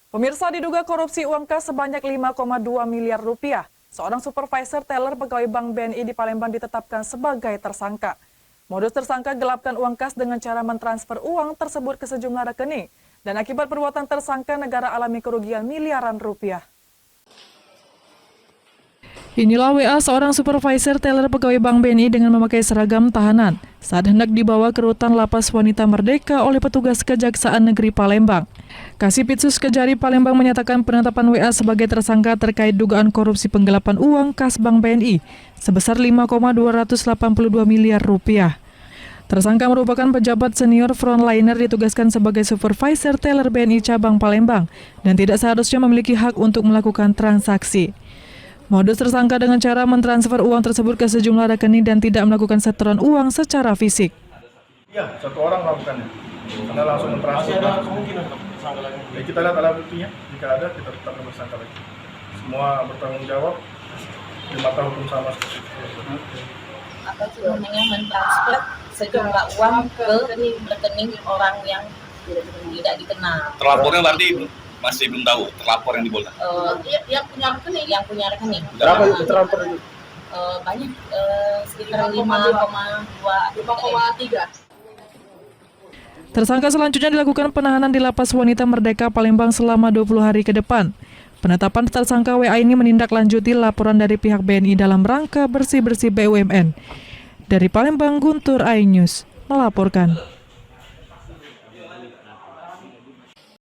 Pemirsa, diduga korupsi uang kas sebanyak 5,2 miliar rupiah. Seorang supervisor teller pegawai Bank BNI di Palembang ditetapkan sebagai tersangka. Modus tersangka gelapkan uang kas dengan cara mentransfer uang tersebut ke sejumlah rekening. Dan akibat perbuatan tersangka, negara alami kerugian miliaran rupiah. Inilah WA seorang supervisor teller pegawai Bank BNI dengan memakai seragam tahanan saat hendak dibawa ke rutan Lapas Wanita Merdeka oleh petugas Kejaksaan Negeri Palembang. Kasipitsus Kejari Palembang menyatakan penetapan WA sebagai tersangka terkait dugaan korupsi penggelapan uang kas Bank BNI sebesar 5,282 miliar rupiah. Tersangka merupakan pejabat senior frontliner ditugaskan sebagai supervisor teller BNI cabang Palembang dan tidak seharusnya memiliki hak untuk melakukan transaksi. Modus tersangka dengan cara mentransfer uang tersebut ke sejumlah rekening dan tidak melakukan setoran uang secara fisik. Iya, satu orang melakukannya. Karena langsung mentransfer. Masih ada kemungkinan tersangka lagi. Ya, kita lihat alat buktinya. Jika ada, kita tetapkan tersangka lagi. Semua bertanggung jawab di mata hukum sama seperti itu. Apa itu namanya, mentransfer sejumlah uang ke rekening orang yang tidak dikenal. Terlapornya berarti masih belum tahu terlapor yang diboleh. Yang punya rekening. Berapa itu transfer itu? Banyak, sekitar 5,3. Tersangka selanjutnya dilakukan penahanan di Lapas Wanita Merdeka Palembang selama 20 hari ke depan. Penetapan tersangka WA ini menindaklanjuti laporan dari pihak BNI dalam rangka bersih-bersih BUMN. Dari Palembang, Guntur iNews melaporkan.